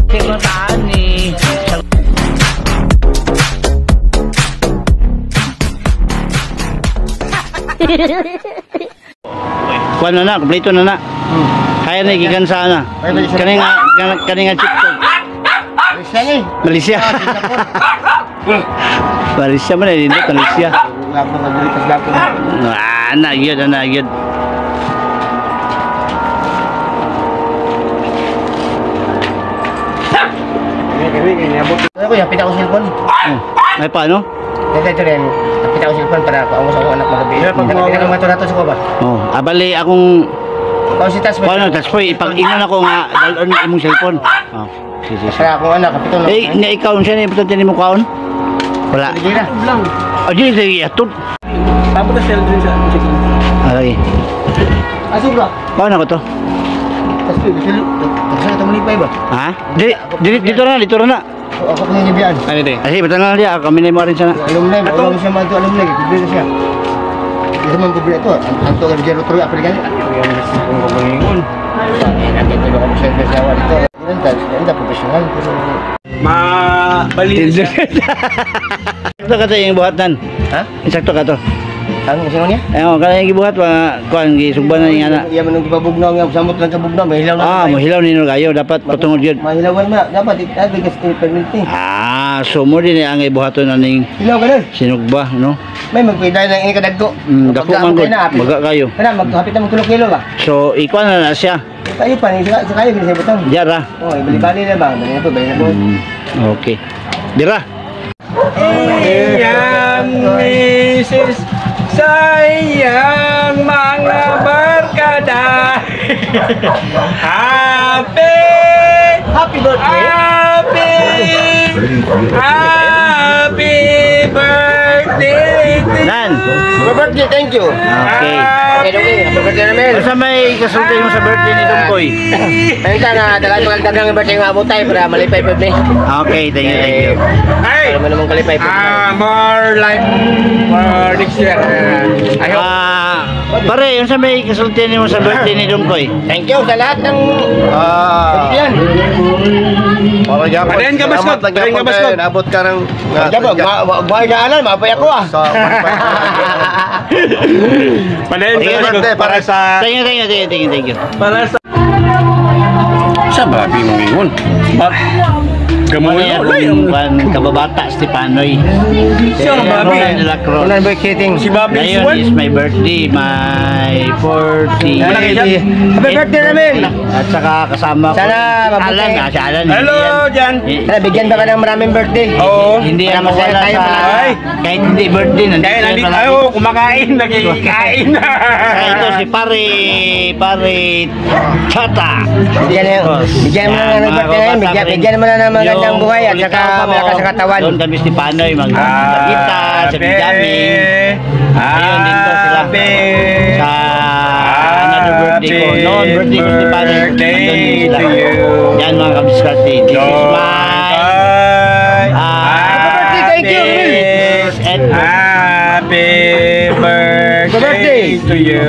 Kibataan ni kuan na na, kompleto na na. Kaya na gikan sana. Kaninga chip ko. Malaysia. Malaysia mana ini Malaysia. Anak gyud, anak gyud. Ako yung pita ko cellphone. Ay paano? Ito rin. Pita ko cellphone para ako sa anak magabi. Pag maturato sa ko ba? Oh, abali akong Kau si tas. paano tas po ipag-inon ako nga dalon imong cellphone. Oh, sige. Para ako anak kapito. Eh, ni ikaw unsa ni importante nimo kaon? Wala. Sige na. Lang. Oh, di sige atud. Tapos na sell din sa chicken. Alay. Aso bro. Paano ko to? Tas ko dito. Sa ito mulipay ba? Ha? Dito na. Ako punya biyan. Ano ito? Kasi betul na dia kami na mo rin sana. Alumni, kalau siya man to alumni, kumpleto siya. Dia man kumpleto. Anto ka jero tuloy aplikasi. Kung kumaingon. Nanti ko ko siya sa awal ito. Hindi profesional. Mabalin siya. Ito ka to yung buhatan. Ha? Insakto ka to. Ang sino niya? Ayun, kaya yung gibuhat kuan gisugban na yung ana. Iya man gibabugnaw nga samot lang sa bugnaw, mahilaw na. Ah, mahilaw nino kayo dapat patungod yun. Mahilawan mo, dapat itabi gas permanente. Ah, sumo din ang ibuhaton na ning Hilaw ka din. sinugba, no? May magpiday lang ini kadagko. Dako man gud, baga kayo. Kana maghapit na kilo ba? So, ikuan na siya. Tayo pa ni sa kayo sa butang. Diara. Oh, bali-bali na ba? Bali na to, bali na to. Okay. Dira. Yang misis sayang mga barkada. Happy birthday. Happy birthday. Nan. Happy birthday, thank you. Okay. Okay, happy birthday namin. Basta may kasulti mo sa birthday ni Tungkoy. Ayun na, dagang birthday nga abot tayo para malipay pa ni. Okay, thank you. Hey, Para mo naman kalipay pa. more life for next year. I hope. Pare, yun sa may kasulti mo sa birthday ni Tungkoy. Thank you sa lahat ng yan. Para gyapon. Padayon ka, Baskog. Padayon ka, Baskog. Abot ka ng Jabog, buhay na alam, mapay ako ah. So, Padayon ka, Baskog. Para sa Thank you. para sa sa babi mong ingon. Gamulo Yung kababata Stepanoy. Siya ang babi. Ulan ba kiting? Si Babi Ngayon is my birthday, my 40. Happy birthday namin. At saka kasama ko. Sana mabuti. Alan nga, si Alan. Hello, Jan. Sana bigyan ba ka ng maraming birthday? Oo. Hindi Para na masaya tayo sa... palagi. Kahit hindi birthday, Kaya nandito nandito palagi. ayo kumakain, nagkikain. Kaya ito si Pare Chata. Bigyan mo na ng birthday ngayon, bigyan mo na ng magandang buhay at saka malakas sa katawan. Doon kami Stepanoy, mag-gita, sa bigaming. Ayun, dito sila. Sa another birthday ko. Noon, birthday ko Stepanoy. Nandun din sila. Yan mga kabiskarte. This is my... Thank you, Happy birthday to you.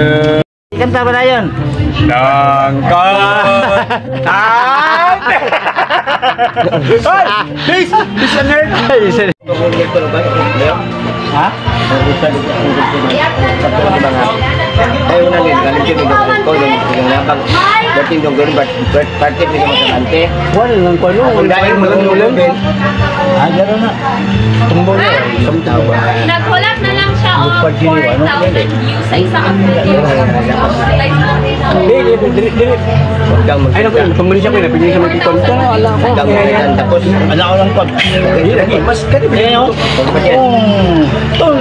Kanta ba na yun? This is a nerd. Ha? Ay, una din, galing siya ng ko, yung labang. Bertin dong gawin, party ko sa masakante. Wala lang ko no. Kung dahil mo lang ulang, Gano'n na. Tumbol na. Isang tawa. Nag-collab na lang siya o 4,000 views sa isang video. Ay, naku, pambili siya ko yun. Pagkili siya mag-ikon. Ala ko. Tapos, Ala ko lang pag. Lagi, mas kani ba Ayan o. Tung.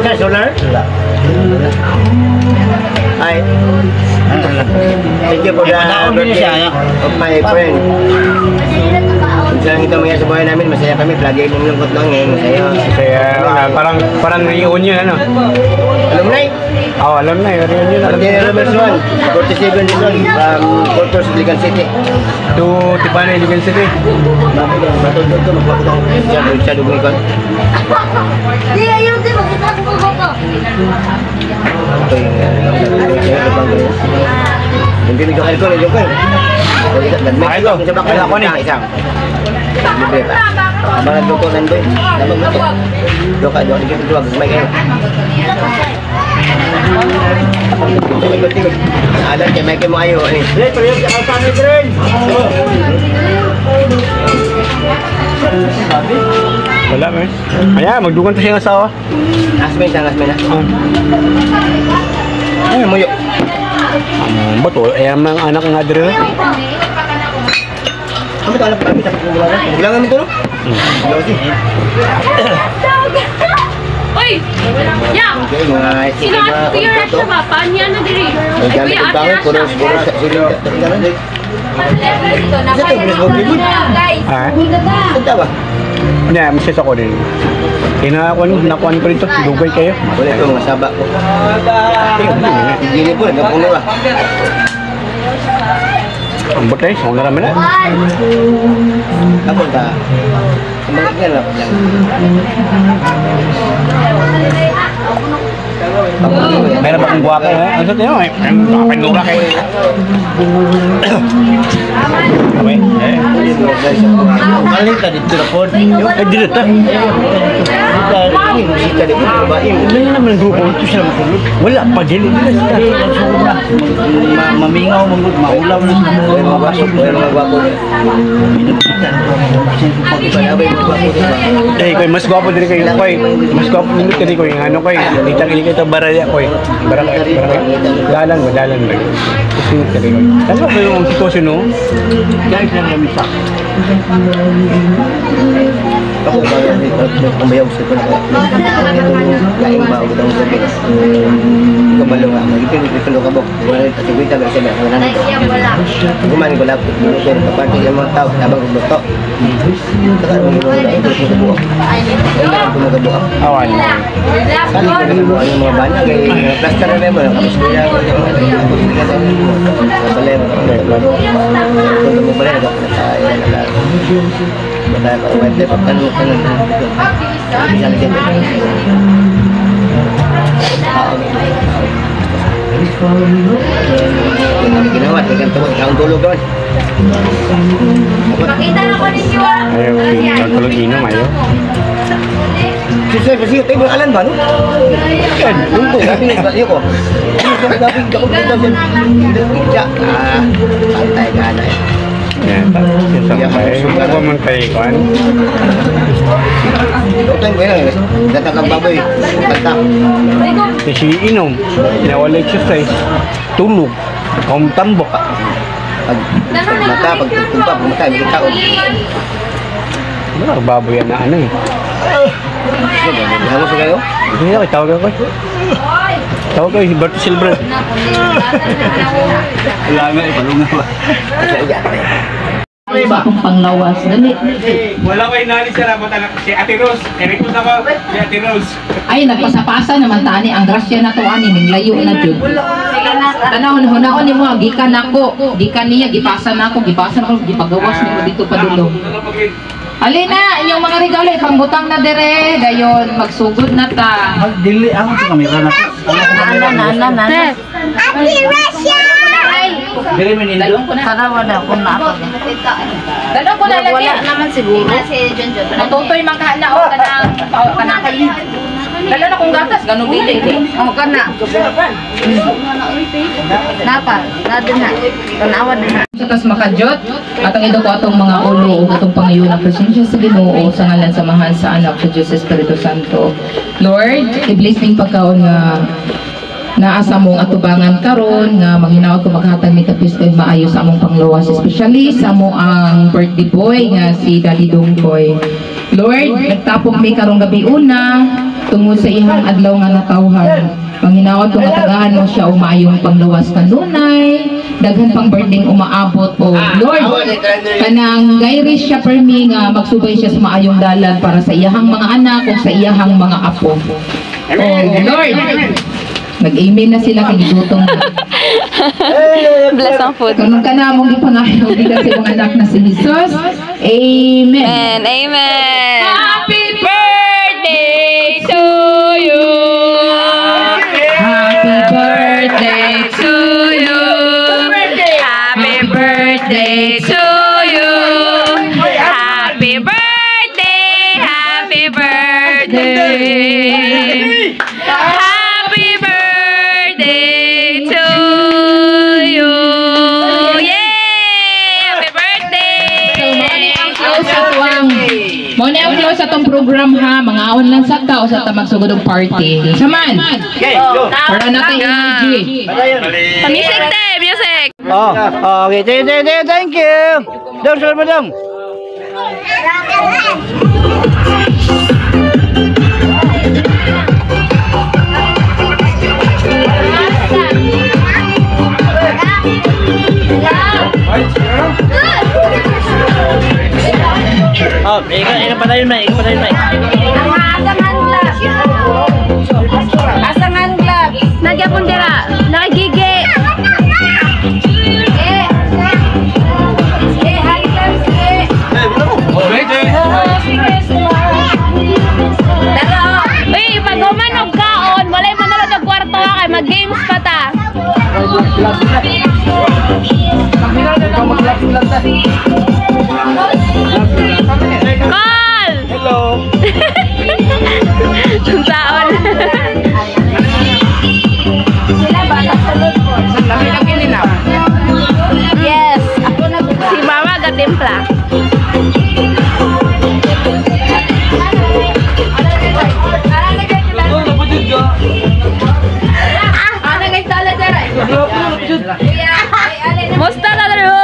Kaya solar? ay, thank you for the birthday of my friend. Minsan lang ito mga sa buhay namin, masaya kami. Lagi mong lungkot lang ngayon, masaya. Kaya parang reunion ano. Alumni. Oh, alam na, yun. Martina Roberts 1, 47 this one, from Portos, Ligan City. To Tipana, Iligan City. Matulog to, magpapatang siya dugo ikon. Di, ayaw din. Magkita ko ko. Ito yung hindi nyo kayo ko, nyo kayo. Ay, ito. Ay, ako ni. Isang. Libre pa. Abang nagluto nandoy. Labang luto. Doka, doka, dikit ito. May kayo. Tigod. Alam, kaya may kayo mo kayo. Dre, palihan ka sa amin, Dre. Wala, man. Ayan, magdugan to siyang asawa. Asmin na. Ay, muyo. Bato, ayan mga anak nga dito. Kami ito alam kami sa pagkukulan. Bilang kami ito, no? Bilang si. Uy! Ya! Okay, mga Sino at kuya rat sa ba? Paan yan na diri? Ang gamit Kuya ng ate bangin, rat puro siya. sa siling. Dito na Sa ito, bilis mo, bilis. guys. Ha? Santa ba? Hindi, misis ako din. Nakuha ko rito, dugay kayo. Wala ito, mga saba ko. Gini po, nagkapuno ah. Ang butay, sa una naman na. Ako ta. Kumalit nga lang. Meron ba kong guwapa ha? Ano sa tayo eh? Papanura kayo. Okay, eh. Maling ka dito na po. Ay, dito ta. Musika dito, babae. Ano yun naman ang grupo? Ito sila makulog. Wala, pagili nila sila. Mamingaw, maulaw na sa May mga gwapo, may mga gwapo. Eh, koy, mas gwapo din kayo, koy. Mas gwapo din kayo, koy. Yung ano, koy. Nitang ito baraya, koy. Barangay. Dalan mo. Kasi kayo, koy. Ano ba yung sitwasyon, no? Guys, lang namin sa Ako ba yan? Kumayaw sa ko na laing ba ako daw gabi. Ikaw ba lang ako? Ito ka bok. Patuloy tabi sa mga nanay ko. Kumain ko lang. Ito yung kaparte yung mga tao. Habang gumuto. Saka mo yung mga ito. Ito mo magabuak. Awan. Kali ko nagabuak yung mga bana. Kaya plaster na naman. Kapos ko yan. Kapos ko yan. Kapalay mo. Kung mo pala nagkapunta tayo. Bata pa wete pagkano ka lang. Bisa lagi. Ginawa dengan tahun tulog kan. Pakita na ko ninyo. Ayaw, tulog inom, ayaw. Sisay kasi tayo alam ba no? Kan, lumpo gabi sa iyo ko. Gabi ako dito sa pantay gana. Yan, sasakay. Ano ba man kayo, kan? Ito yung kaya, datang kang baboy, kanta. Kasi inom, nawala exercise, tulog, kaum tambok. Pag mata, pag tumpa, pumatay, may taon. Ano, baboy yan na ano eh. Hangos kayo? Hindi na, tawag ako eh. Tawag ko, Berto Silver. wala nga, ipalunga ba? Kung panglawas, dali. Wala ko inali siya na si Ate Rose. Erikos ako, si Ate Rose. Ay, nagpasapasa naman tani. Ang grasya na to, ani, ninglayo na dyan. Tanahon, hunaon ni mo, gikan ako. Gikan niya, gipasan ako, gipagawas ni mo dito pa dulo. Alina, inyong mga regalo, ipambutang na dire. Dayon, magsugod na ta. Magdili ako sa kamera na ko. Ate Russia! Dire mo nindo? Dalong ko na. Para wala ko na ako. Dalong ko na lagi. Wala naman siguro. Si John. Natutoy magkahana o kanang kayo. Dalo na kong gatas, ganun dili. O ka na. Napa, nado na. Tanawa na. Sa tas makajot, at ang ito ko atong mga ulo o atong pangayon ng presensya sa Ginoo sa ngalan samahan sa anak sa Diyos Espiritu Santo. Lord, i-bless ning pagkaon nga naasa mong atubangan karon nga maghinawag ko maghatag ni kapistay maayo sa among panglawas, especially sa mo ang birthday boy nga si Daddy Dongkoy. Lord, nagtapok mi karong gabi una tungod sa ihang adlaw nga natawhan. Manghinawag ko matagahan mo siya o maayong panglawas kanunay, daghan pang birthday umaabot o Lord, kanang gayris siya per me nga magsubay siya sa maayong dalan para sa iyahang mga anak o sa iyahang mga apo. Oh Lord, Nag-email na sila kay gutong. Bless ang food. Kung ka na mong ipangayo bilang sa iyong anak na si Jesus. Amen. Amen. Happy birthday to you. Happy birthday to you. Happy birthday to you. Happy birthday. Happy birthday. Happy birthday to you. Yay! Happy birthday. Mo na ang close sa tong program ha, mga aon lang sa tao sa magsugod og party. Saman. Para natin energy. Music day, music. Okay, thank you. Dong, salamat dong. Oh, ikan patayin, Mike. Asangan glove. Nagyapon dira. Nakagigi. Uy, pag umanog kaon, walay manalo ng kwarto kay mag-games pa ta. Call! Hello. Taon. Yes. Si Mama gatimpla. Musta ka daro?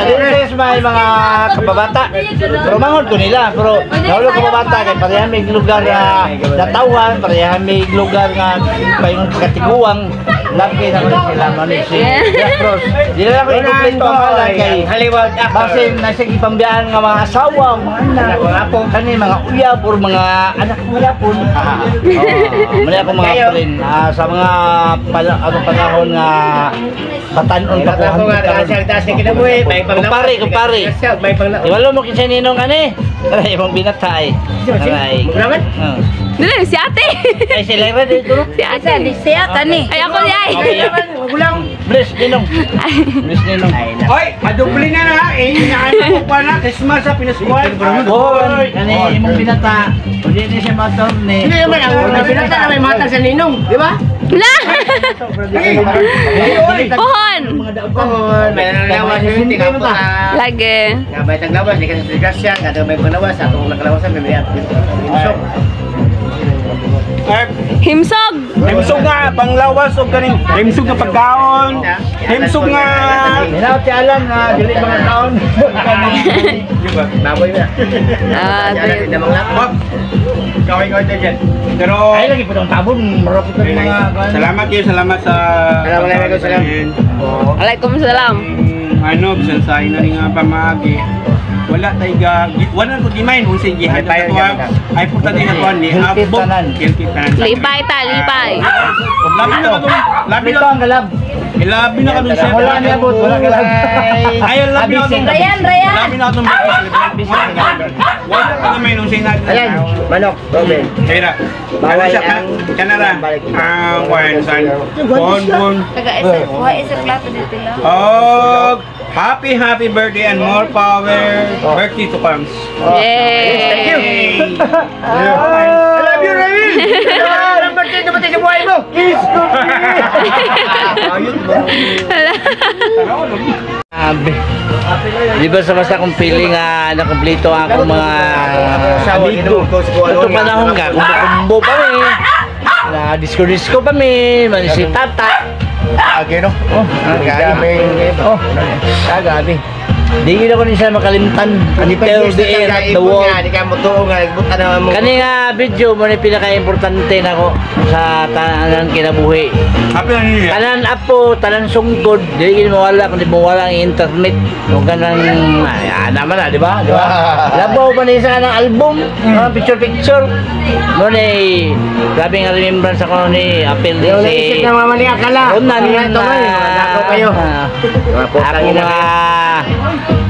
This is my mga kababata. Pero mangon ko nila, pero naulo kababata kay pareha may lugar nga natawan, pareha may lugar nga payong katiguang. Lagi na ko sila man si Cross. Di na ko ikumpleto ang halay kay haliwag basin na sa ipambiyan nga mga asawa, mga anak, mga apo kani mga uyab or mga anak nila po. Mali ako mga friend sa mga panahon nga batanon pa ko kumpare. Iwalo mo kinsa ninong ani? Aray imong binatay. Aray. Dili si ate. Ay sila ra dito. Si ate. Si ate ni. Ay ako si ay. Bless ninong. Bless ninong. Hoy, adubli na na. Inaano ko pa na. Christmas sa Pinaskual. Hoy, kani imong binata. Uli ni siya mator ni. Hindi naman ang binata na may matang sa ninong, di ba? La. Pohon. May nanglawas yun, tingnan po sa... Lagi. Ngabay taglawas, di ka sa sigasya, kada may panglawas, sa itong naglawasan, may mayat. Imsok. Himsog. Himsog nga, panglawas o ganing. Himsog nga pagkaon. Himsog nga... Minaw ti alam na dili mga taon. Baboy na. Ah, Hindi namang laptop. Kaway-kaway tayo dyan. Pero... Ay lagi po ng tabon, marapit ng mga... Salamat kayo, salamat sa... Waalaikumsalam. Ano, bisan sa ina ni nga pamagi. Wala tayo wala ko di main unsay gihad Ay, sa tuwa. Ay puta din ako ni Hilkit abot. tanan. Hilkit tanan. Lipay ta, lipay. Labi na kadung. Labi Ito na. ang galab. Ilabi na kadung siya. Wala niya bot, wala galab. Ayun, labi na kadung. Rayan, Rayan. Labi na kadung. Wala ka na main unsay nag. Ayan, manok, Robin. Kaya Bawal siya ang- kanara. Ang kwan san. Bon. Isa plato dito lang. Oh, happy birthday and more power. Birthday to comes. Yay. Thank you. I love you, Robin! Ang birthday na sa buhay mo! Kiss ko! Di ba sa basta kong feeling na kumpleto ang akong mga amigo. Ito panahon ka, kumbo pa mi. Na disco pa mi, man si Tata. Again, no? Oh, gabi. Oh, gabi. Di yun ako niya makalimtan. Until the end of the world. Di ka mo tuong nga, nagbuta na mo. Kani nga video mo ni pinaka-importante nako sa tanan kinabuhi. Happy na niya. Tanan apo, tanan sungkod, di mawala kundi mawala ang internet. O kanang naman na, di ba? Di ba? Labaw pa ni isa ng album, picture. Mo ni grabe nga remembrance ako ni apel din Yung si naisip na mama ni Akala. Ronan Ito ngayon, ako kayo. Ako mga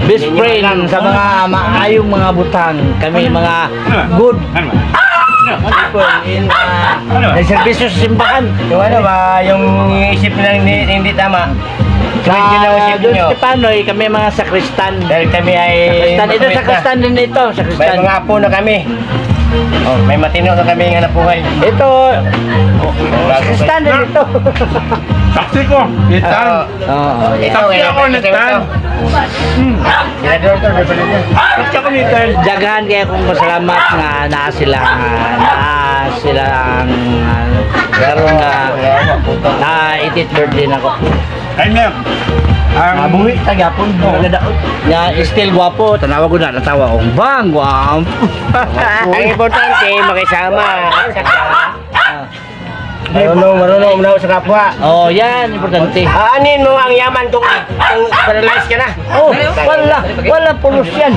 best friend sa mga maayong mga butang. Kami mga good people in servisyo sa simbahan. Yung ano ba, yung isip na hindi tama. Sa isip Don nyo. Stefanoy, kami mga sakristan. Dahil kami ay... Sakristan, ito sakristan din ito, May sakristan. mga apo na kami. Oh, may matino na kami nga napuhay. Ito, sakristan din ito. Saksi ko. Itan. Oo, yeah. Saksi ako ni Tan. Saksi ako ni Tan. Jagahan kaya kong masalamat nga naa silang karon na 80th birthday na ko. Kanya. Buhi tagapon nagadaot. Ya still gwapo, tanawa ko na natawa ko. Bang guwapo. Ang importante, makisama. Marunong umaw sa kapwa. Oh, yan importante. Aanin mo ang yaman kung paralyzed ka na. Oh, wala pulos yan.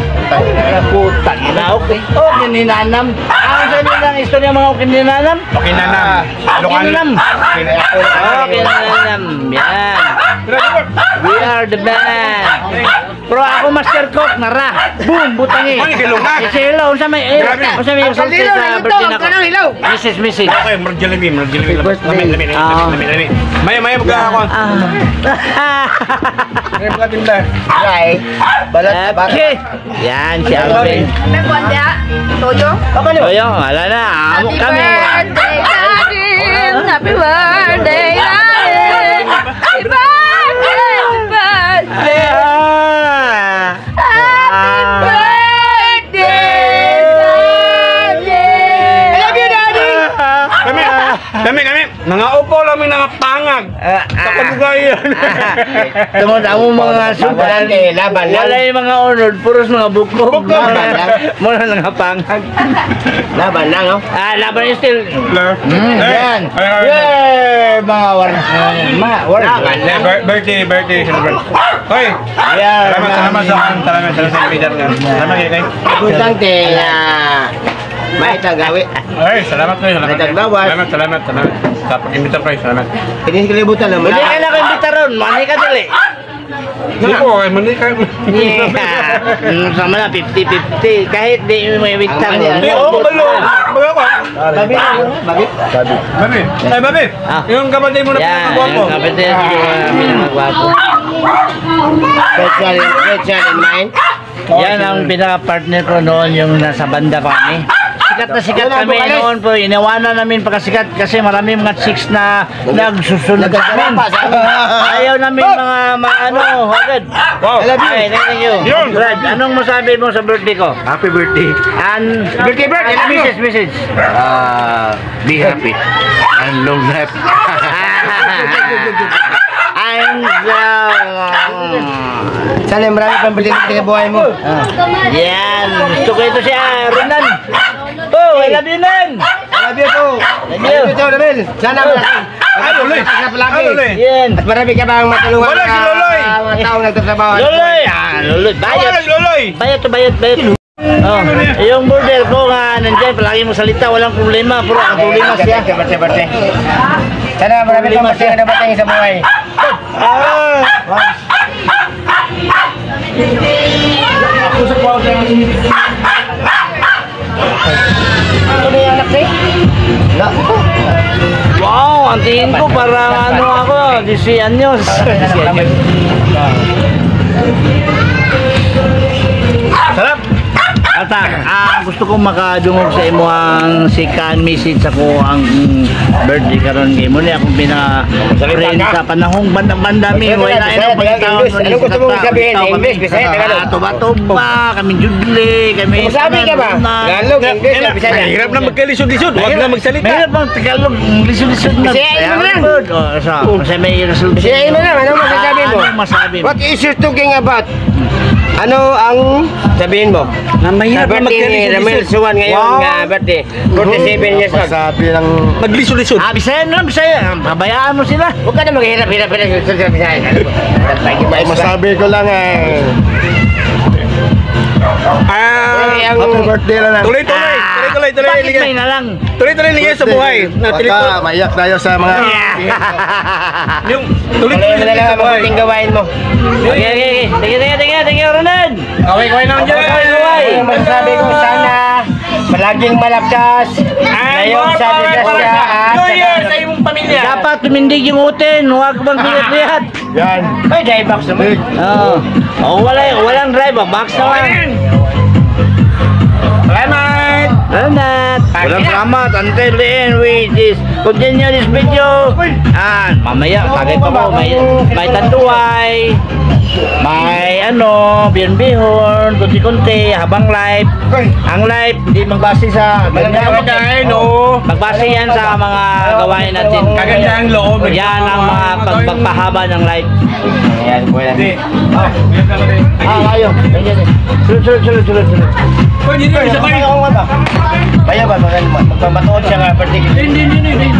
Putang ina, okay. Oh, kininanam. Ang sabi ng istorya mga kininanam? Okay na na. Kininanam. Oh, kininanam. Yan. We are the band. Pero ako master cook, nara. Boom, butangi. Ay, hilungan. Si Hello, unsa may Grabe. unsa may sulti sa birthday nako. Mrs. Okay, marjalimi. Lami. Maya magka ako. Maya magka tinda. Right. Balat Okay. Yan si Alvin. Toyo, wala na. Amo kami. Happy birthday, darling. Happy birthday. Kami. Mga upo laming mga pangag. Sa kabugayan. Tungod amo mga sudan. Laban lang. Wala yung mga unod, puros mga bukog. Bukog. Muna nga pangag. Laban lang, no? Laban yung still. Yan. Ay. Yay! Mga war. Laban lang. Birthday celebrant. Hoy. Salamat sa leader nga. Salamat kay. Importante na may tagawi. Ay, salamat kayo. May tagbawas. Salamat. Sa pag-imbita kayo, salamat. Hindi kalibutan lang. Hindi ka na ko imbita ron. Mani ka dili. Hindi po, mani kayo. Yeah. Sama na 50-50. Kahit di mo imbita mo. Hindi, balo. Baga ko. Babi. Babi. Ay, Babi. Yung kapatid mo na Yan, pinagwapo. yung kapatid mo pinagwapo. Special in mind. Yan ang pinaka-partner ko noon yung nasa banda pa kami. Sikat kami noon po. Iniwanan namin pagkasikat kasi marami mga chicks na nagsusunod sa amin. Ayaw namin mga ano, agad. Wow. Ay, thank you. Yun. Brad, anong masabi mo sa birthday ko? Happy birthday. And Birthday, message. Be happy and long life. I'm Sana marami pang bilhin sa buhay mo. yan. Gusto ko ito siya, Ronan. Oh, I love you, Nan. Love you po. Thank you. Ramel. Sana malaki. Ay, Loloy. Sa palagi. Loloy. Yan. At marami ka bang matulungan Wala si Loloy. mga taong nagtatrabaho. Loloy. Loloy. Bayad. Loloy. Bayad. Oh, yung border ko nga nandyan, palagi mo salita, walang problema. Pero ang problema siya. Berte. Sana marami pang masaya na batang sa buhay. Ako sa kwarto. Ano ba yung anak ko? Wow, ang tingin ko parang ano ako, 10 anyos. 10 anyos. Sarap! Ata, gusto kong makadungog sa imo ang second message ako ang birthday karon kay mo ni akong friend sa panahong banda-banda mi way na ino pagkataon. Ano gusto mong sabihin? English, Bisaya, Tagalog? Tuba, kami judle, kami Sabi ka ba? Tagalog, English, Bisaya. Mahirap na magkalisod-lisod. Huwag na magsalita. Mahirap ang Tagalog, lisod-lisod na. Bisaya mo lang. Kasi may result. Bisaya mo lang, ano masasabi mo? Ano masabi mo? What is you talking about? Ano ang sabihin mo? Na mahirap na Birthday ni Ramel Suwan ngayon nga birthday. 47 years old. Sabi ng... Maglisod-lisod. Bisaya na, Bisaya. Pabayaan mo sila. Huwag ka na maghirap-hirap sa Bisaya. Masabi ko lang eh. Happy birthday lang. Tuloy-tuloy. Bakit may na lang? Tuloy-tuloy ligay sa buhay. Baka maiyak tayo sa mga... Yung Tuloy tuloy-tuloy mo na ligay lang sa ang buhay. mabuting gawain mo. Okay. Tingin, Ronan. Kaway naman dyan. Ang masasabi ko sana palaging malakas. Ngayon sa Digasya at New Year sa iyong pamilya. Dapat tumindig yung utin. Huwag bang piyat-piyat. Yan. may dye box naman. Walang drive. Box naman. Salamat. Walang salamat. Until the end, we continue this video. Mamaya, tagay pa mo. May tanduay. May bihon, kunti-kunti, habang live. Ang live, hindi magbase sa Kagandahan, no? magbase yan sa mga gawain natin. Kagandahan loob. Yan ang mga pagpahaba ng live. Ayan, buhay natin. Ayaw. Sunod. Koy, dito isa kayo. Kaya ba, magpamatuod siya nga particular. Hindi.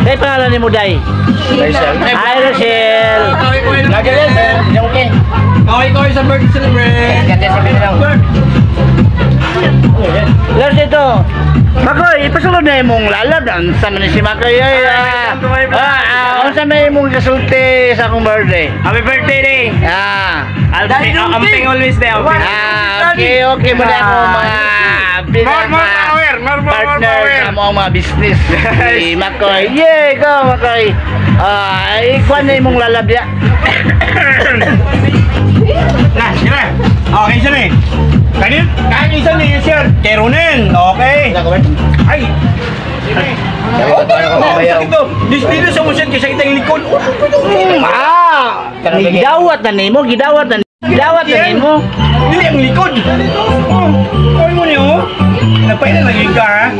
Day pangalan ni mo, Day? Hi, Rochelle. Lagi rin, sir. Okay. Kaway sa birthday celebrate. Ganda sabihin lang. Lars, ito. Makoy, ipasulod na imong lalab. Saan man si Makoy? Saan na imong kasulti sa akong birthday? Happy birthday, day. Amping always day. Okay mo na ako mga partner sa mga business. Si Makoy. Yay, go Makoy. Ikuan na imong lalabya. Okay, siya na eh. Kanin isa na yun, sir. Kay Ronen. Okay. Ay. Dito sa musyad kasi kitang likod. Gidawat na nimo. Hindi ang likod. Kawin mo niyo. Nagpailan lagi ka, ha?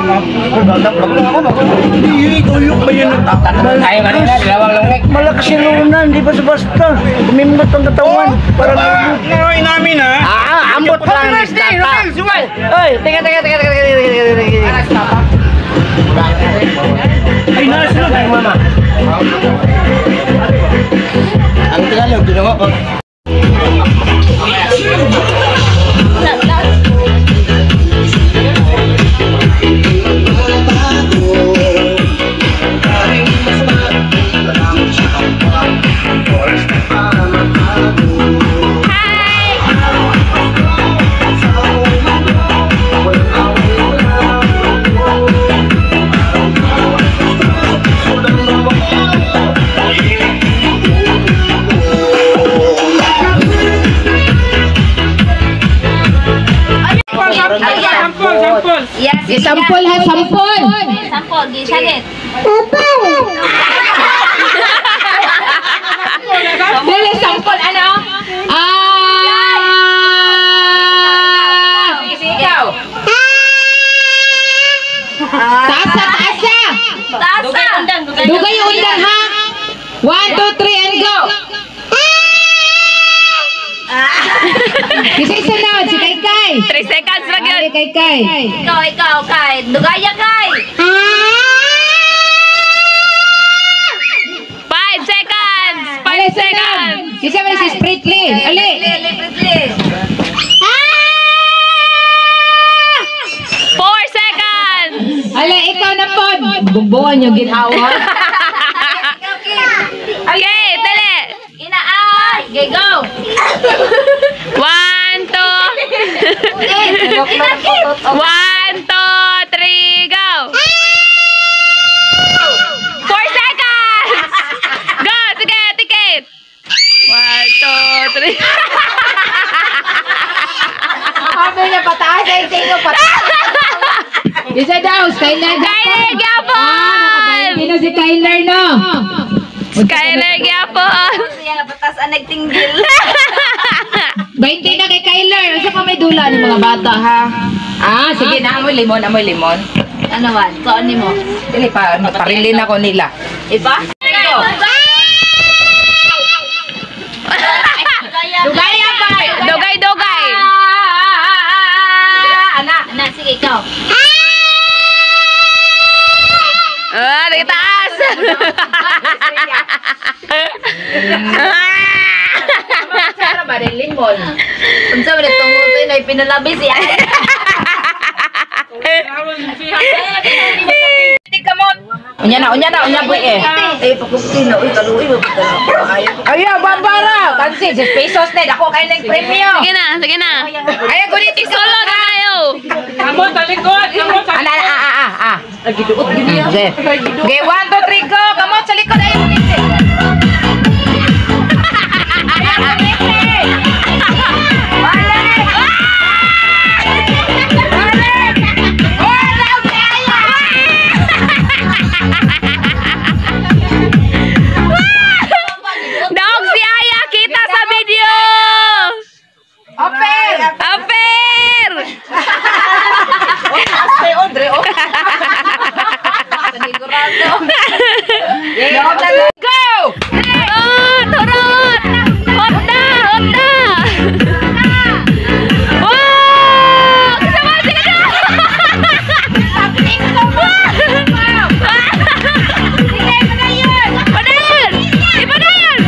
Hindi, tuyok ba yan? Tayo kanina, dalawang langwek. Malakas si Ronan, di basta-basta. Kumimot ang katawan. Naroy namin, ha? Ambot lang ni Stapa. Oy, teka. Ay, nasunod. Ay, mama. Ang Tagalog, dinungo ko. Yes, Sampol ha, sampol. Sampol, gisagit. Dili, sampol, ano? Sige, ikaw. Taasa. Dugay yung undang, ha? 1, 2, 3, and go. Isa na, si Kaykay. 3 seconds lang yun. Ay, Kaykay. Ikaw, Kay. Dugaya, Kay. 5 seconds. 5 seconds. Isa mo si Spritly. Ali. Lipritli. 4 seconds. Ali, ikaw na po. Bubuan yung ginawa. Okay, dali. Inaay. Okay, go. 1, 2. 1, 2, 3, go. 4 seconds. Go, sige, ticket. 1, 2, 3. Sabi niya, pataas ay tingin pataas. Isa daw, Skyler. Skyler Gyapon. Sino si Skyler, no? Skyler Gyapon. Siya batas ang nagtinggil. 20 na kay Kyler. Isa pa may dula ng mga bata, ha? Sige na. Amoy limon. Ano man? Kaon ni mo? Dili pa, parilin ako nila. Iba? Go. Dugaya pa! Sige, ikaw. Di taas! Sarap ba rin limon? Unsa ba rin tungkol na pinalabi siya? Unya boy eh. Pakutin na. Uy, kaluwi mo. Ayaw, babara. Kansi, 10 pesos na. Ako kayo ng premyo. Sige na. Ayaw, gunit. Isolo na tayo. Okay, 1, 2, 3, go. Kamot sa likod. Ayaw, gunit. Dog si Aya kita sa video. Open! Aper! Aspe, Andre, oh. Sanigurado. Go! Turut! Honda! Wow! Kasama sila na! Padayon! Di padayon!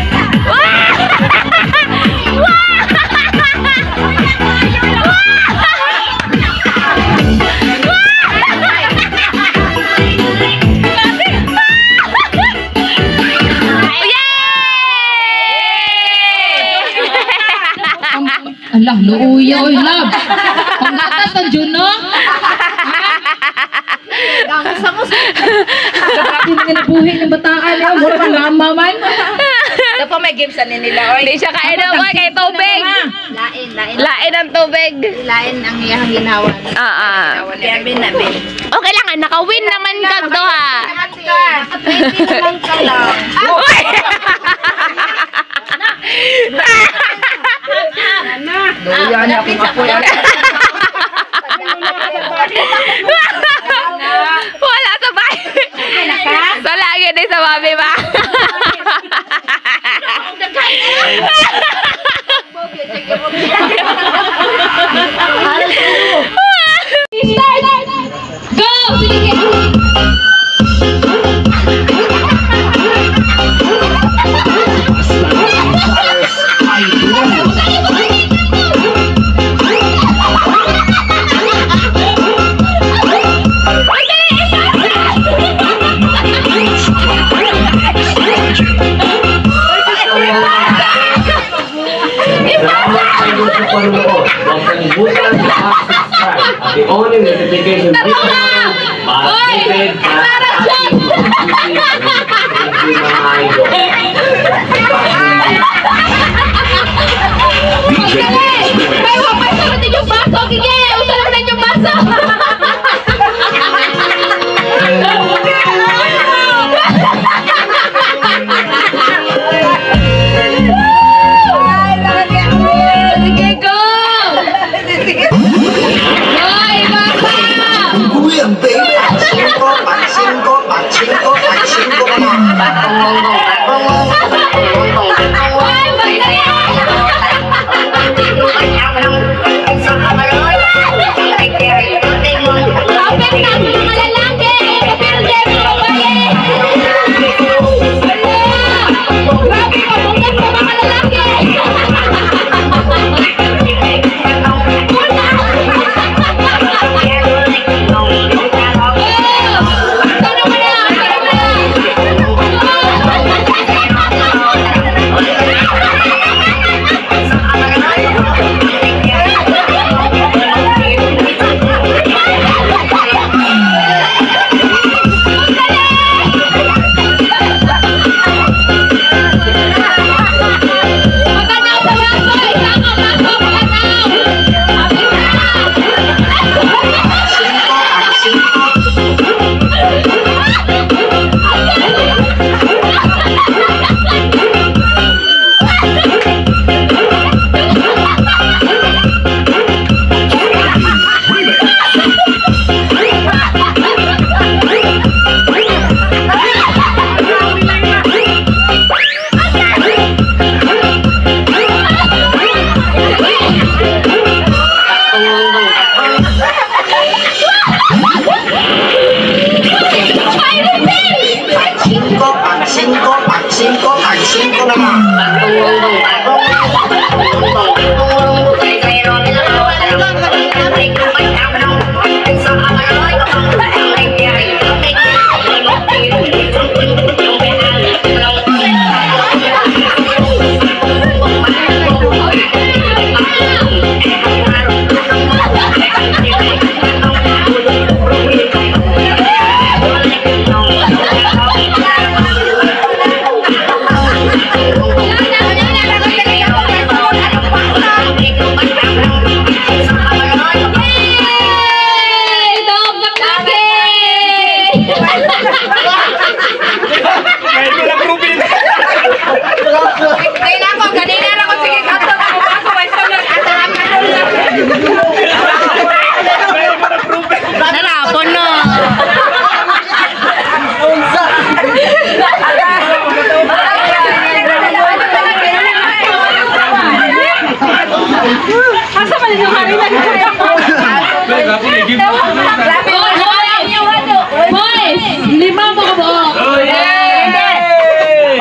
Alah, luuya, oy, love. Panggatas ng Juno. Grabe na nabuhi ng bataan niya. Mura pa lama man. Ito pa may games na nila, oy. Hindi siya kain ako kay tubig. Lain ang tubig. Lain ang iyang ginawa. Kaya binabin. Okay lang, naka-win naman ka to ha. Pwede naman ka lang. Luuya niya akong apoy. Wala sa bahay. Sa lagi din sa babi ba? Go! Sige! The only notification Pachinko na. Boys, lima mo ka buok.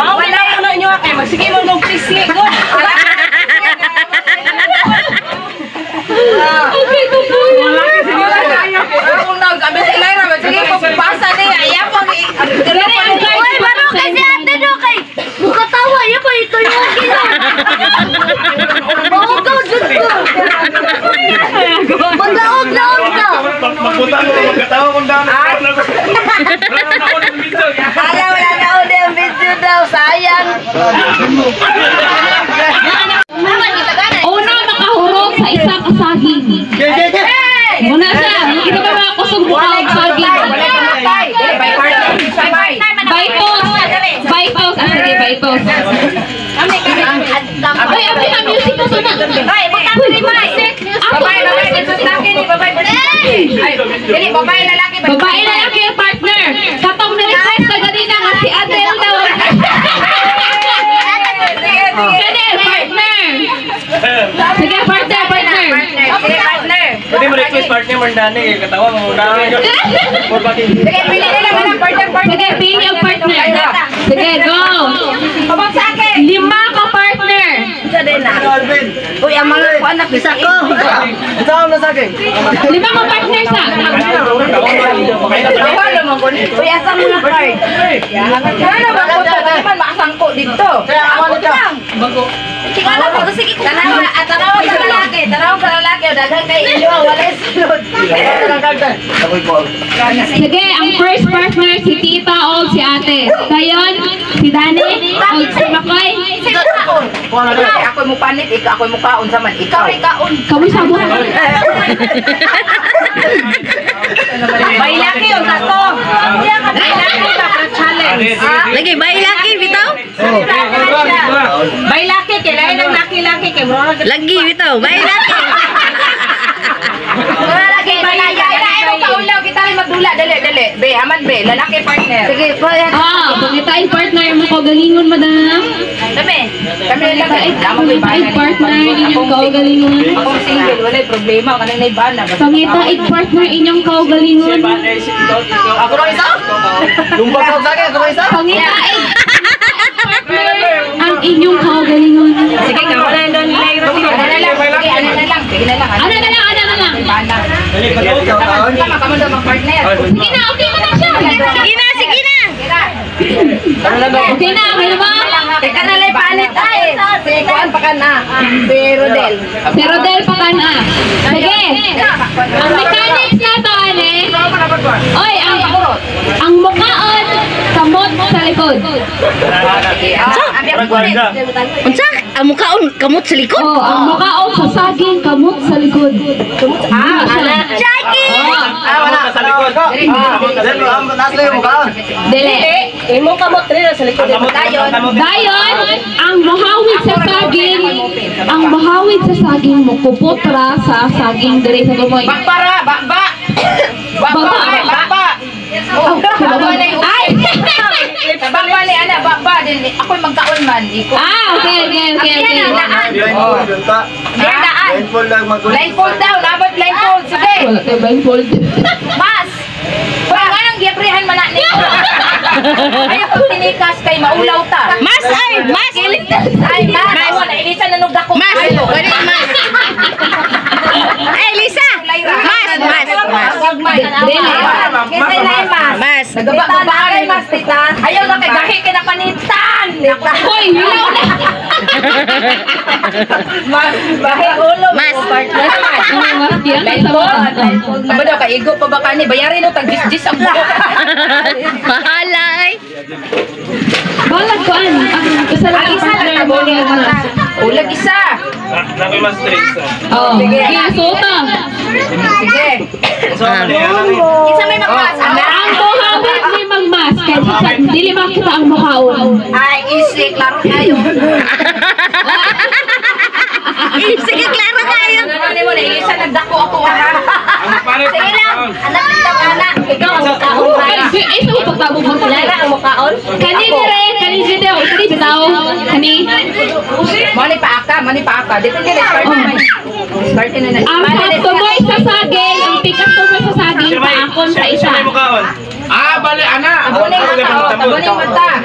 Wala ko na inyo kay magsige mo ng pisik ko. Okay, tuloy. Kung nag-abis Elaira, magsige ko pasa niya. Iya po Uy, baro kasi ate do kay. Bukatawa, iya pa ito yung gina. Bawagaw, dyan ko. Maglaog ka. Maputan mo, magkatawa kung dami. Wala na ulit ang video daw, sayang. Una makahurog sa isang kasaging. Muna siya, hindi ba mga kusog buka og saging? Baitos. Ah, sige, baitos. Ay, ang pinaka-music na suna. Ay, bukang ni Mai. Babae lalaki. Babae lalaki ang partner. Katong na-request na ganina nga si Adel daw. Sige, partner. Sige, partner. Pwede mo request partner mo dani kay katawa mo dani. Or bakit? Sige, pili na lang ng partner. Sige, pili ang partner. Sige, go. Pabag sa akin. 5 ka partner. Isa din na. Uy, ang mga ko anak, bisa ko. 5 ka partner sa. Bawal naman ko. Uy, asa mo na card? Ano ba ko to? Naman makasangko dito. Ako lang. Tingala ko, sige ko. Tanaw sa lalaki. O daghang kay iyo. Wala sunod. Sige, ang first partner si Tita o si Ate. Dayon, si Dani o si Makoy. Ako mo panit, ako mo kaon sa man. Ikaw kaon. Kamu sabot. May laki yung tato. May laki ba challenge? Lagi, may laki, bitaw. May laki, kailangan ng laki-laki kay bro. Lagi, bitaw, may laki. Wala lagi, may laki. Ay, kaulaw kita rin magdula. Dali. Be, aman be, lalaki partner. Sige, payat. Ah, pangitain partner mo ko galingon madam. Kami lalaki. Lama ko Pangitain partner inyong kaugalingon. Akong single, wala problema. Kanang naibana. Pangitain partner inyong kaugalingon. Ako lang isa? Lumpag sa akin, ako isa. Pangitain partner ang inyong kaugalingon. Sige, wala na doon nila yung Sige na lang. Ano na lang. Naibana. Tama ka mo daw mag-partner. Sige na, okay mo na siya. Sige na. Okay na ba? Teka na lang palit ay. Sige, kuhaan pa ka na. Si Rodel. Si Rodel pa ka na. Sige. Ang mechanics na to, ane. Oy, ang mukhaon, kamot sa likod. Unsa? Ang mukhaon kamot sa likod? Oh, ang mukhaon sa saging, kamot sa likod. Jackie! Wala sa likod. Nasa yung mukha. Dili. Imong kamot rin sa likod. Dayon, ang mahawid sa saging mo kupotra sa saging dire sa tumoy. Bakbara, bakba. Ay! Bakba ni ana, bakba din. Ako'y magkaon man. Okay. Daan. Blindfold daw, dapat blindfold. Sige. Wala tayo blindfold. Mas. Wala nga nang giaprihan man na ni. Ayaw ko tinikas kay maulaw ta. Mas! Ay, mas. Wala, ilisa na nung dako. Mas! Ay, Lisa! Mas! Nagabag-babaray, mas, tita. Ayaw na kay gahi kinapanitan. Hoy, hilaw na! Mas, bahi ulo. Mas. Blindfold. Aba daw, kaigo pa ba ka ni? Bayarin mo, tag-gis-gis ang buko. Bahala ay! Balag ko an. Ang isa lang Ang isa lang partner na mo boli niya ang mata. Ulag isa. Nakoy mas stress. Oh, kaya suta. Sige. So, Isa may magpas. Ang buhawid may magmas. Kaya dili makita ang mukhaon. Ay, isi. Klaro kayo. Sige, klaro kayo! Ano mo na, isa nagdako ako. Sige lang. Anak kita, anak. Ikaw ang mukhaon. Ay, Ay, sa pagtabog mo sila. Ang mukaon. Kani dire, kani dire, kani bitaw. Kani. Mani pa aka. Dito dire, start na. Start na na. Ang tumoy sa saging, ang pikas tumoy sa saging, paakon sa isa. Ah, bali, ana. Tabunin mata.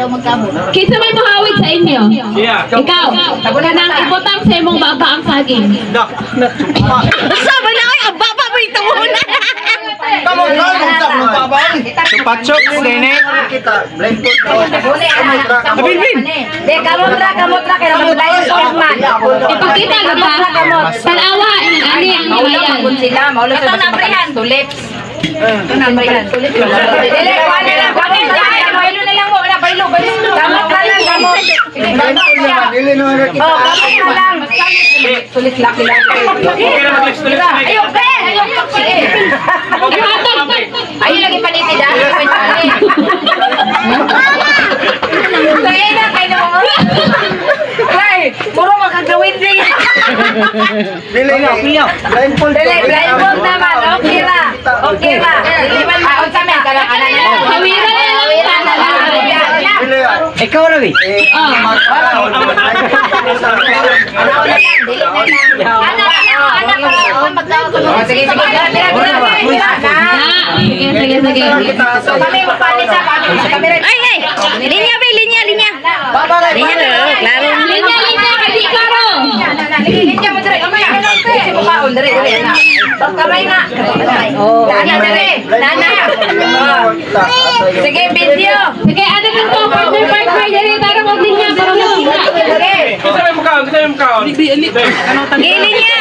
Kinsa may mahawid sa inyo? Yeah. Ikaw, kanang ibutang sa imong baba ang saging. Sabi na kayo, ang baba mo ito muna. Patsok, Nene. Kita, blindfold. De, kamotra, kaya mag-live old man. Ipakita ka ba? Tanawa, ani ang nilayan. Sila, maulo sa nabrihan. tulips. Ito na, nabrihan. Tulips. Dili, kuha na lang. Bailo na lang mo. Wala, bailo. Gamot ka lang, gamot. Sige, gamot siya. Dili na nga kita. Oh, gamot ka lang. Tulis laki lang. Ayun, Ben! Ayun, sige. Ayun, lagi panitid, ah. Kaya na, kayo na. Ay, puro magagawin din. Dili na. Blindfold. Dili, blindfold naman. Okay ra. Okay ra. Aon sa men, kalang anak na. Hawira na lang. Dili na. Ikaw na, eh. Sige, sige. Sige. So kami magpalit sa kami. Ay, linya, be, linya. Linya, klaro. Linya, kasi klaro. Linya mo dire, kamay. Kasi mukaon dire, dire na. Kamay na. Oh, nana dire. Nana. Sige, video. Sige, ano din to? Partner, dali, tara mag-linya para magkita. Sige. Kita yung mukhaon, kita yung mukhaon. Linya.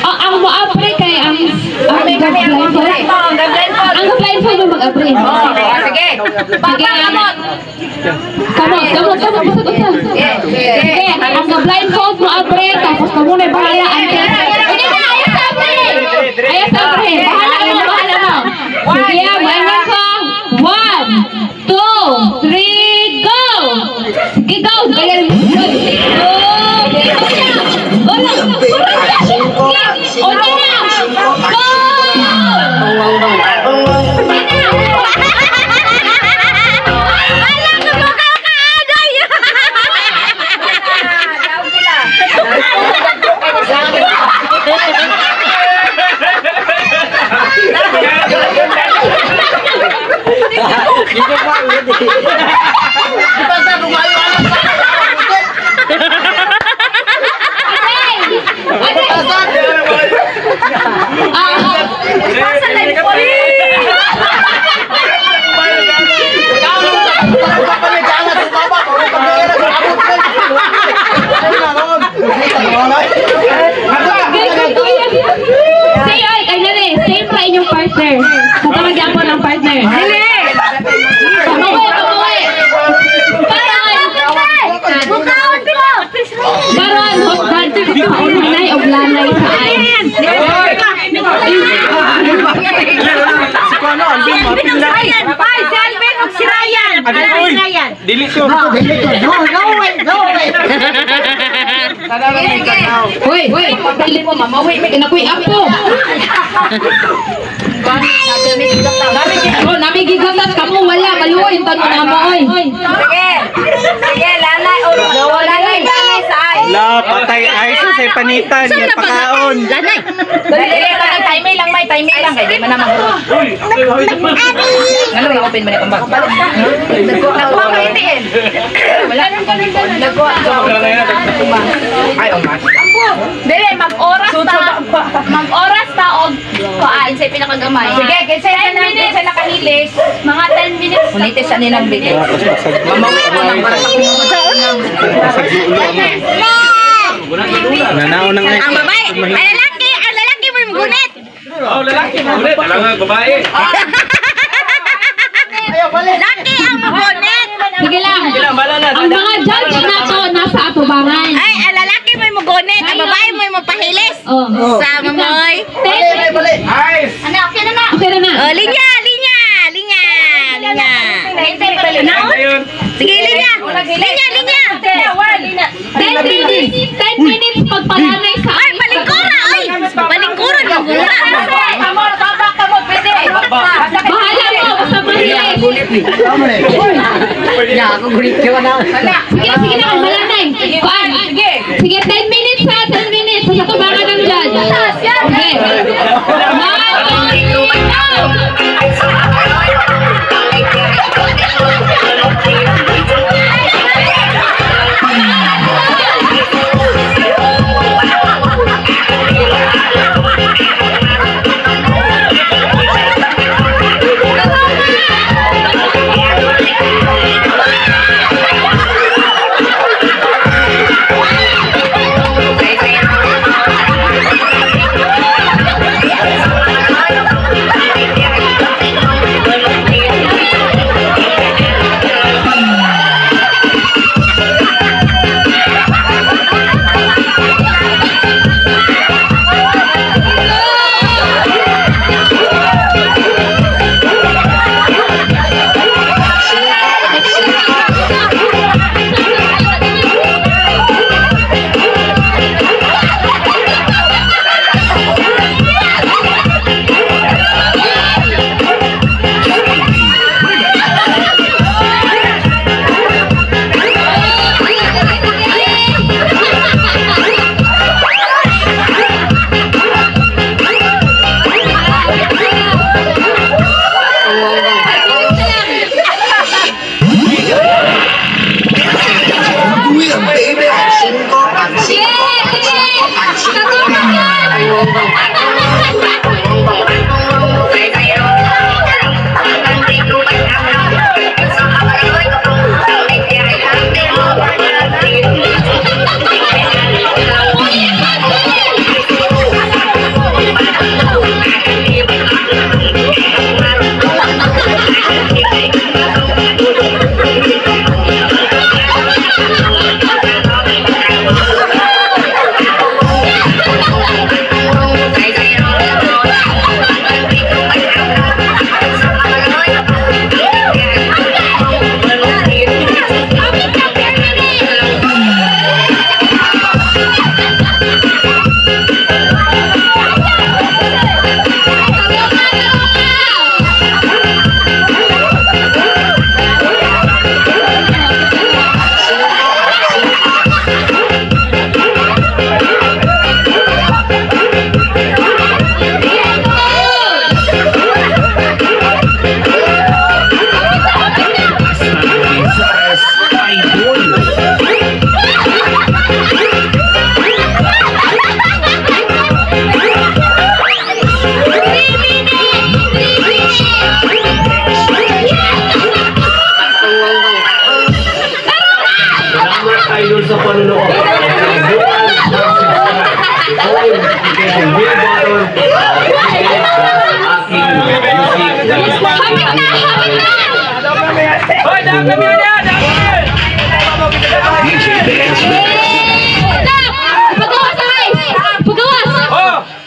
Ang mo-apre kay ang blindfold. Ang blindfold yung mag-apre. Sige. Sige, kamot, sige, ang blindfold mo apre, tapos ka muna bahala ang sige na, ayos sa apre, bahala mo. Sige, maingay ka. 1, 2, 3, go! Sige, go! Same pa inyong partner. Tatawagyan po ng partner. Baron, hotdog, kaunay o lanay sa ayin. Ay, si Alvin o si Ryan. Ryan. Dili ko. No way. Hoy, pagdali mo, mama. Hoy, may kinakuy apo. Nami gigatas kamo wala maluoy tanong na mo oy. Sige, lanay o lanay sa ay. La, patay ay sa panitan. Yan pakaon. Lanay. Dali lang, time lang may time lang kay di man na magro. Ano yung open mo na kumbak? Nagkuha ka itiin. Wala nang nagkuha. Ay, oh mas. Dili mag-oras ta og kain sa pinakagamay. Sige, kasi sa nakahilis. Mga 10 minutes. Unitis sa nilang bigay. Mamawi mo ng Nanao nang Ang babae, ang lalaki mo yung gunit. Oh, lalaki mo ulit. Alam nga, babae. Laki ang magunit. Sige lang. Ang mga judge na to nasa atubangan. Ay, ang lalaki mo yung magunit. Ang babae mo yung mapahilis. Oh. Sama mo. Ayos! Ano, okay na na. Okay na na. Oh, linya. Ayun. Sige, linya. Linya. 10 minutes pagpalanay sa Ay, balingkura. Ay, balingkura. Balingkura. Kamo, tabak kamo. Ya, ako gulit ka na. Sige na, malanay. Kuan. Sige, 10 minutes ha, 10 minutes. Sa tubangan ng judge. Okay.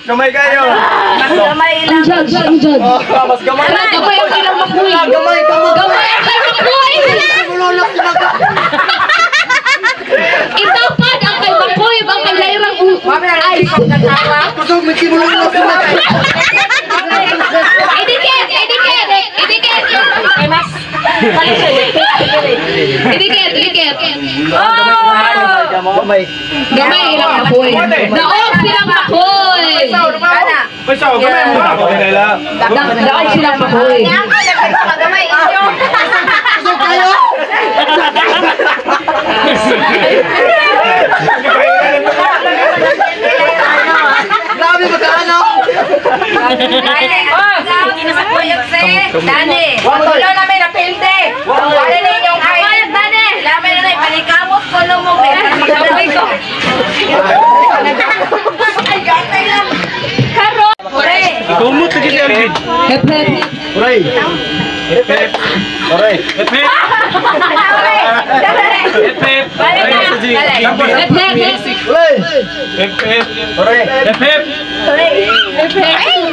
Gamay kayo! Ang judge, ang judge. Mas gamay! Gamay ang kailang makuwi. Gamay ka mo! Gamay ang kailang makuwi. Mululok sila ka! Itapad ang kay makuwi, ang kailayrang ice. Kusog, may kimululok sila ka! Idikit. Gamay! Gamay ilang makuwi. Daog silang makuwi. Pasaw, gamay mo! Daog silang makuwi. Kusog kayo! Grabe magkaano! Dani, wala namin na pilde. Wala na yung ay. Dani, lamin na panikamot ko lumog. Magdalaway ko. Ay, gatay lang. Karo. Tumot lagi si Alvin! Uray! Uray!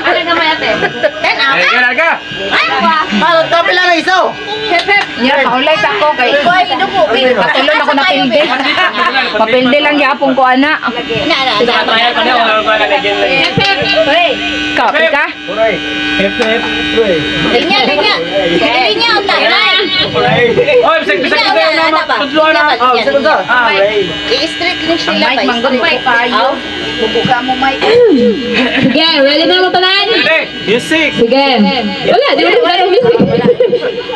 Ano naman ate? 10 out. Garaga. Malot ka pila na iso. Nya paulay sa ko kay. Katulon ako na pilde. Papilde lang yapon ko ana. Trial pa niya. Wala ko nalagyan lang. Copy ka? Oh, bisag-bisag ko tayo na matudluan na. I-street list nila Mike, manggon ko kayo. Bubuka mo, Mike. Sige, ready na mo tanan? Ready? Music. Sige. Wala, di mo wala music.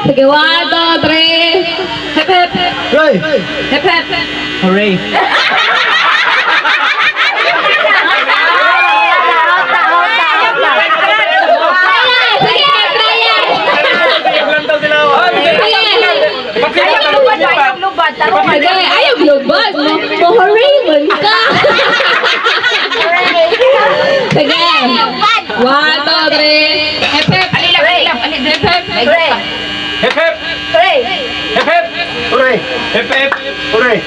Sige, 1, 2, 3. Hep hep. Roy. Hep hep. Hooray. Sige, trial. Ayaw lubad. Sige, ayaw global. Mo-hooray man ka. Sige. 1, 2, 3. Hep hep. Alilap. Hep hep. Hep hep. Hep hep. Roy. Hep hep. Roy.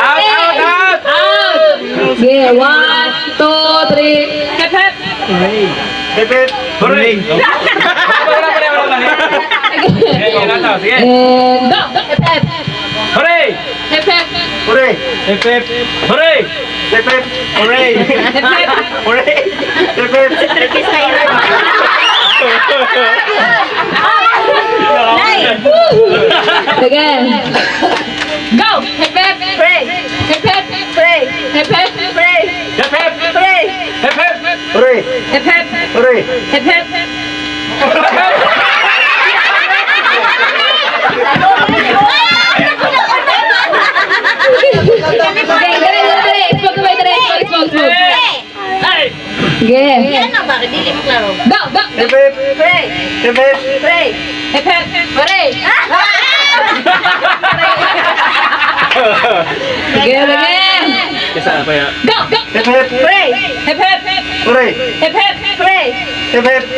Out. Out. Sige, 1, 2, 3. Hep hep. Pepet. Hooray. Wala pa rin. Sige. And go. Hep hep. Hooray. Hep hep. Roy. Pep. Hooray. Pepet. Hooray. Hep hep. Roy. Pepet. Sige. Go. Hep hep. Hep hep. Hep hep. Hep hep. Hep hep. Roy. Hep hep. Roy. Hep hep. Sige. Ano ba? Dili mo klaro. Go. Go. Pepet. Pepet. Hep hep. Sige. Sige. Kesa apa ya? Go. Go. Pepet. Hep hep. Roy. Hep hep. Pepet. Pepet.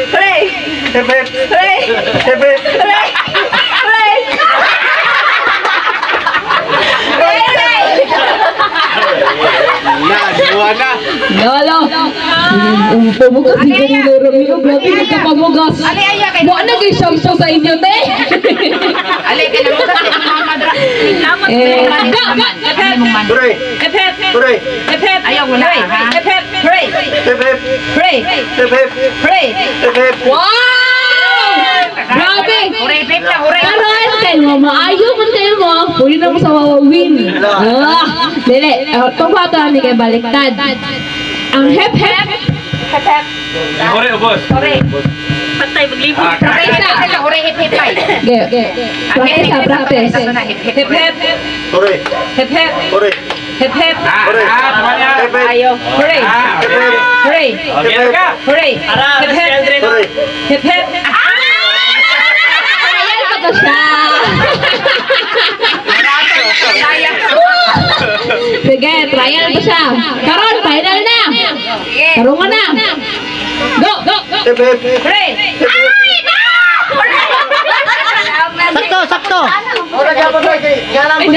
Pepet. Dua na. Lolo. Pamugas ni kanina Romeo. Grabe nagkapamugas. Mo na kay shampoo sa inyo, te. Go. Roy. Hep hep. Roy. Hep hep. Ayaw mo na. Hep hep. Pepet. Pepet. Pepet. Wow! Grabe! Hooray. Karon kay mo maayo man kayo mo. Pwede na mo sa wawawin. Dili, itong photo ni kay baliktad. Ang hep hep. Hooray, ubos. Patay, maglibo. Hooray. Practice. Hep hep. Roy. Hep hep. Roy. Hep hep. Tama niya. Ayaw. Hooray. Pepet. Hooray. Okay ka. Hooray. Hep hep. Roy. Hep hep. Ayan pa ko siya. Sige, trial pa siya. Karon, final na. Tarungan na. Go. Pepet. Hooray. Sakto. Ora gyapon Roy. Ngalan mo.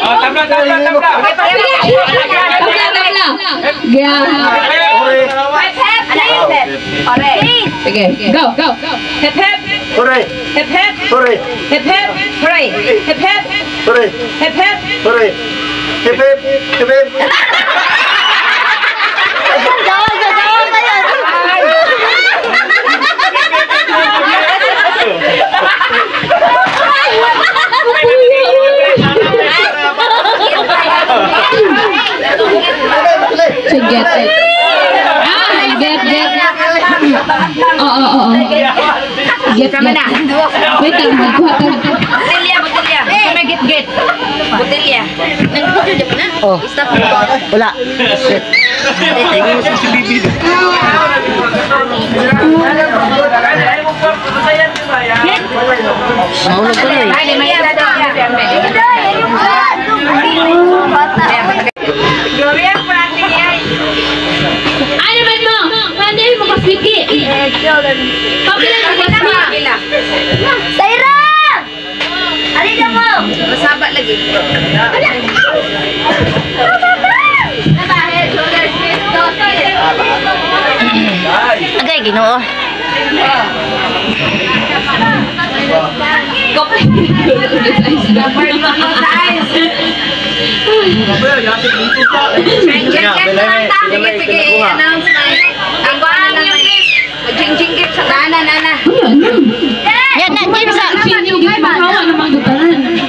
Oh, tabla. Tabla. Gaya. Sige, go. Hep hep. Roy. Hep hep. Roy. Hep hep. Hooray. Hep hep. Roy. Hep hep. Roy. Pepet. Pepet. To get it. Get. Oo. Get. Wait lang, magkuha tayo. Botilya. Get. Botilya. Nagpapalya mo na? Oh. Stop. Wala. Mahulog ko na Ano ba mo? Paano mo kaswiti? Pagkila mo kaswiti. Saira! Alin na mo? lagi. Agay, Ginoo. Sige, announce na. Ang buwan na naman. Mag-jing-jing gift sa tahanan, Ana. Yan na, gift sa. Sinyo gid makawa namang dutanan.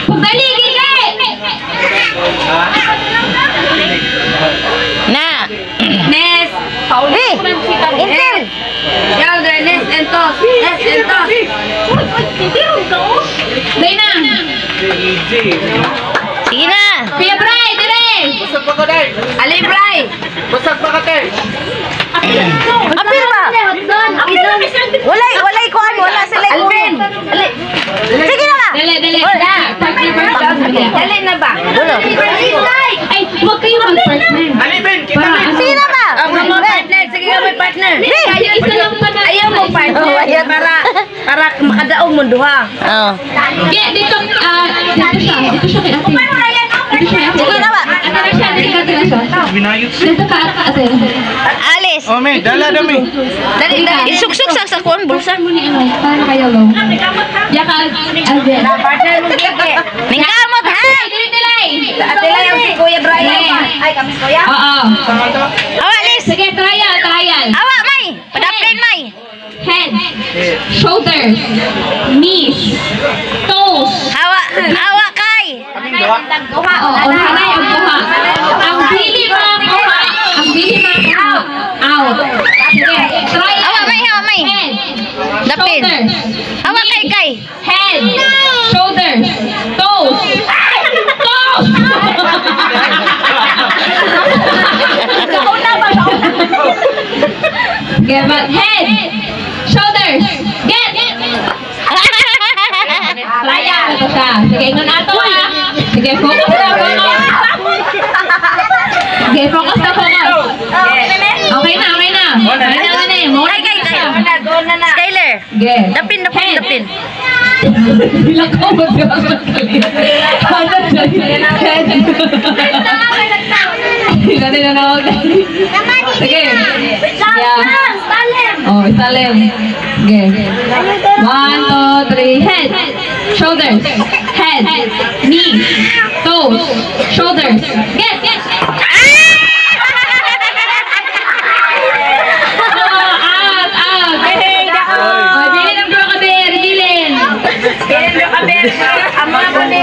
Pagdali gid. Na. Nes. Pauli. Intel. Yaw, Nes Entos. Nes Entos. Dai na. Sige na. Kuya Bray, dire. Ali Bray. Apil ba? Walay kuan, wala sila kuan. Alvin. Sige na ba? Dali. Dali na ba? Dulo. Ay, huwag kayo mag-partner. Sige na ba? Mga partner, sige nga may partner. Kayo isa lang pa na. Ayaw mo partner para makadaong mo duha. Oo. Yeah, dito siya kay ate. Sige na ba? Dito ka ate. Alis. Oh, may, dala dami. Dali. Isuksuk sa kuan bulsa. Paano kayo lo? Yaka, Alvin. Partner mo gigi. Ningkamot ha. Dilay. Ate lang yung si Kuya Brian. Ay, kami Kuya. Oo. Awa, Alis. Sige, trial. Awa, May. Padapin, May. Head, shoulders, knees, toes. Hawa kay. Oo, hanay ang buha. Ang bili mga kuha. Out. Sige, try. Hawa, May. Head, Dapin. shoulders, Hawa kay. head, shoulders, toes. Get but head, shoulders, get. Raya ito siya. Sige, ingon ato ha. Sige, focus. Sige, focus. Okay na. Doon na. Skyler. Sige. Dapin. Bilang ko mag-gagamit kalit. Sige. Oh, isalim. Sige. 1, 2, 3, head, shoulders, head, knees, toes, shoulders. Get.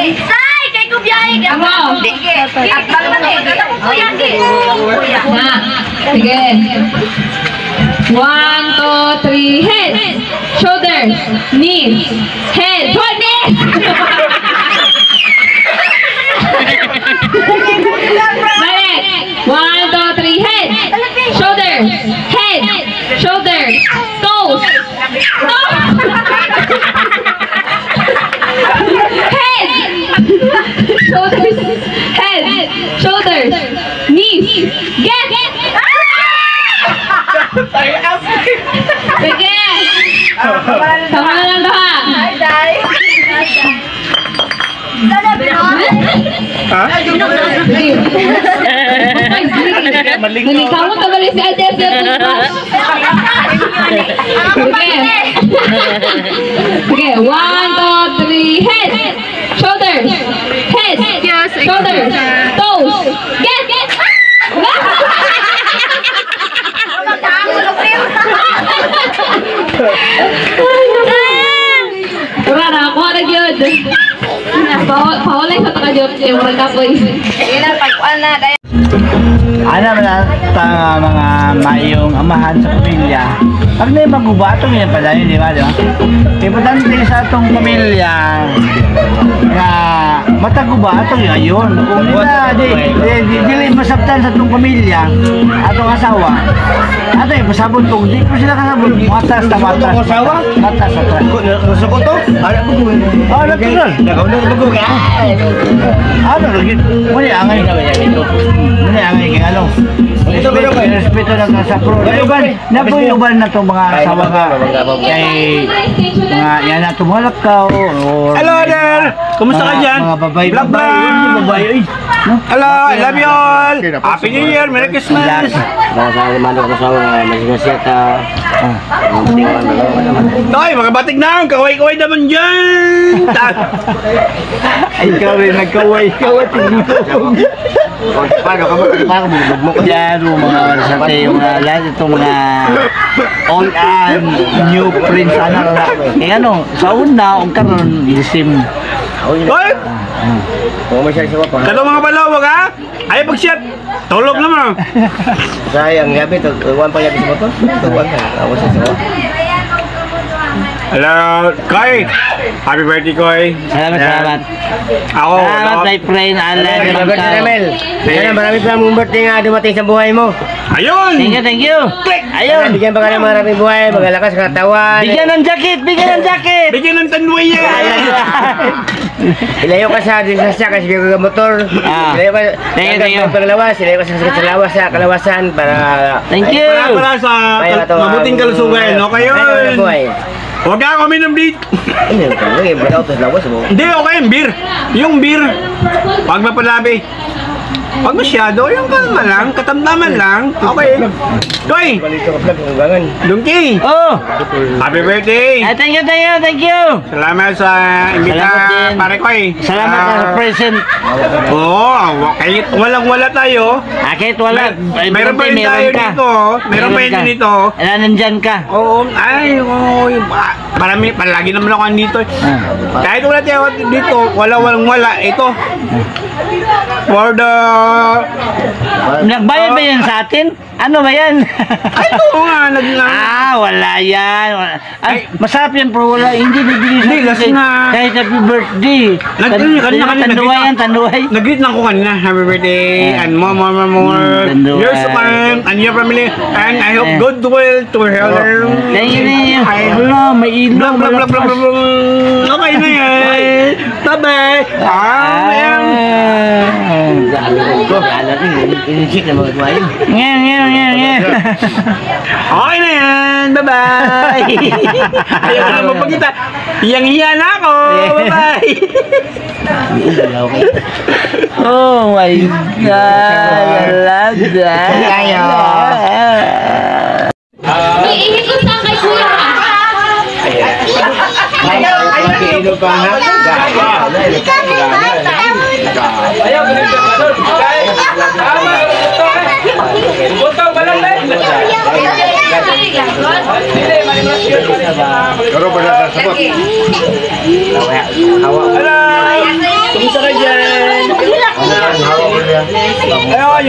Say, kay Kubyay. Amo. Sige. Akbang na ni. Kuya. Na. Sige. 1, 2, 3, head, shoulders, knees, head, knees. Balik. 1, 2, 3, head, shoulders, toes. Shoulders, knees, get. Sige. Sama na lang ha. Nalikamot na balik si Ate. Sige. 1, 2, 3, head, shoulders, toes, get. Pura na ako na gyud. Paulay sa taka-jod yung mga kapoy. Ilan pagkuan na dahil. Ano na mga mayong amahan sa pamilya. Pag na magubatong yan pala yun, di ba? Importante sa atong pamilya na matagubatong yun. Ayun. Kung di masabtan sa atong pamilya, atong asawa, ato yung pasabot kung di ko sila kasabot, matas na matas. Matas na matas. Gusto ko to? Ano po gawin? Oh, natural. Nagawin na bago ka? Ano, lagi. Muli, angay. Hindi, ang ano. Respeto lang sa pro. Napoy uban na itong mga asawa ka. Kay mga yan na tumalak ka. Hello there! Kumusta ka dyan? Mga babay. Vlog vlog! Hello, I love you all! Happy New Year! Merry Christmas! Sa mando ko sa mga ka. Toy, mga batik na! Kaway-kaway naman dyan! Ay, kaway, nagkaway-kaway. Paano ka mo ko Yan, mga sate, yung lahat itong mga old and new prince anak. Eh ano, sa una, ang karon disim. Toy! Kato mga balawag ha? Ayaw pag-shot! Tulog naman! Sayang gabi to, uwan pa yabi sa motor. Uwan ka, awas sa sawa. Hello, Koy! Happy birthday, Koy! Salamat. Ako, Salamat, my friend, Alan. Happy birthday, Ramel. Sana marami pa mong birthday nga dumating sa buhay mo. ayun! Thank you. Ayun. Bigyan pa ka ng maraming buhay, magalakas ka katawan. Bigyan ng jacket. Bigyan ng tanduay yan! Ilayo ka sa disasya kasi bigyan ka motor. Ilayo ka. Thank you. Panglawas, ilayo ka sa lawas sa kalawasan para. Thank you. Para sa mabuting kalusugan, okay yun? Huwag ka uminom dito! Hindi, bagaw to sa lawas mo. Hindi, okay yung beer. Yung beer, pag mapalabi. Pag masyado, yung kalma lang, katamtaman lang. Okay. Koy! Balito ka vlog, hanggangan. Dungki! Oh. Happy birthday! Thank you. Salamat sa imbita, Salamat din. pare Koy. Salamat sa present. Oo, kahit walang-wala tayo. Kahit wala. Mayroon pa rin tayo dito. Mayroon pa rin dito. Nandyan ka. Oo, marami, palagi naman ako andito. Kahit wala tayo dito, walang-wala. Ito. For the... Nagbayad ba yan sa atin? Ano ba yan? Ito nga, wala yan. Ay, masarap yan pero wala. Hindi bibili Hindi, last na. Kahit happy birthday. Tanduay. Nag-greet lang ko kanina. Happy birthday and more years to come and your family and I hope good will to health. Thank you. Hello, may ilong. Blah. Okay na yan. Bye-bye. Okay na yan. Bye-bye. Ayaw ko na magpagkita. Hiyang-hiya na ako. Bye-bye. Oh my God. I love that. Iikot na kay Kuya. Ino pa ha? Ayaw, ganito ka doon. Butang balang na. Pero ba na sabot? Hawa. Hello. Kumusta ka dyan? Ayun.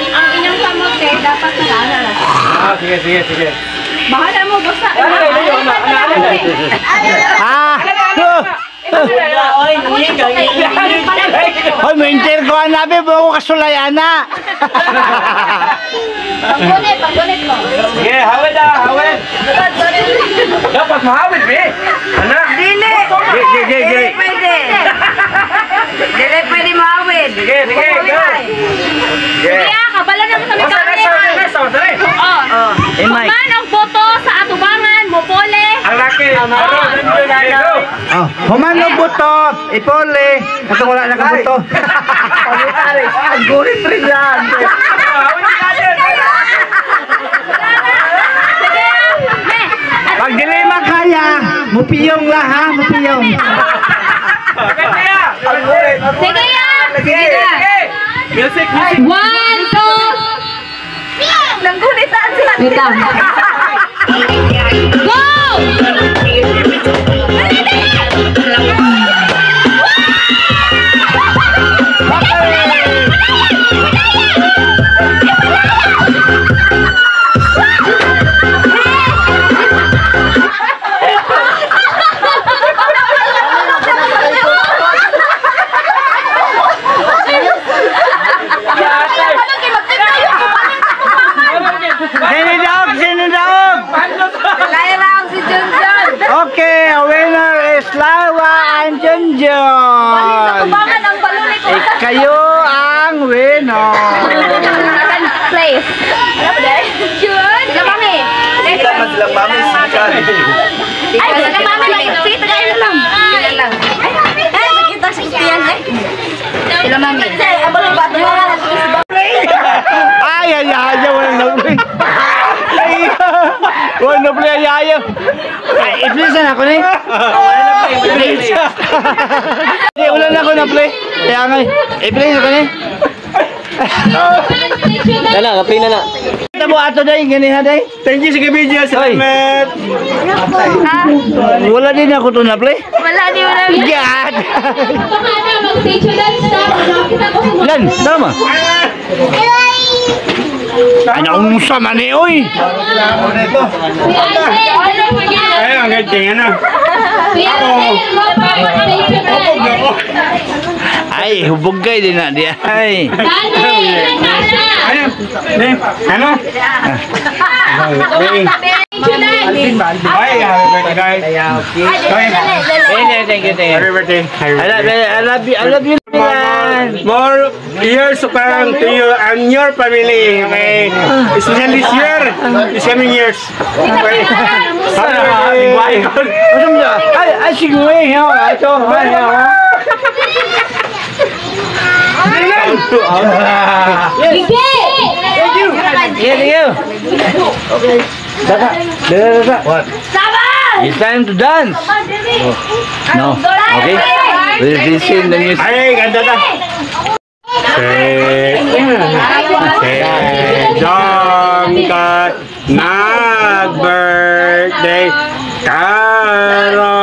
Ang inyong kamote, dapat nalala. Sige. Bahala mo, basta. Hoy, maintain ko ang nabi mo ako kasulayana. Paggunit mo. Sige, hawid ah, hawid. Dapat mahawid, be. Anak. Dili! Dili pwede! Dili pwede mawid! Sige, go. Sige, kabala naman sa mga Oh. Man ang boto sa atubangan, mopole. Ang laki. Go. Humano buto, ipole. Kasi wala na ka buto. Ang gulit rin yan. Pag dili makaya, mupiyong lah ha, mupiyong. Sige yan! Music. 1, 2, Nanggulitan sila! wait lang. Go! Sino daog? Kaya lang si Junjun! guys. Ano ba dahil? Sila mami. Kita mas lang mami sikat. Ay, sila mami lang. Sila tayo lang. Sila lang. Ay, kita sa iyan eh. Sila mami. Abang yung bato ba? Ay, walang na-play. Walang na-play, ayaw. Ay, i-please na ako na eh. Please. Hindi, wala na ako na-play. Kaya nga eh. I-please ako na eh. Dala, kapin na na. Kita mo ato day, ganihan day. Thank you sa kabidyo. Salamat. Wala din ako to na-play. Wala, di wala. God! Baka na, mag-stage dance na. Nakita ko sa Lan, tama. Ano ang sama ni oy? Si Ate, ano mo yan? Ay, ang ganyan ano. Si Ate, mag-stage dance. Ay, hubog kayo din na diya. Ay. Dani, Natasha. Ano? Ay, happy birthday guys. Thank you. Happy birthday. I love you. More years to come to you and your family. Okay. Especially this year. This coming years. Okay. Happy birthday. Ano mo? Ay, sige eh. Ito. Bibi! Thank you. Okay. Dada. What? It's time to dance. No. Okay. We'll listen the music. Ay, ganda ta. Dong ka nag-birthday Karo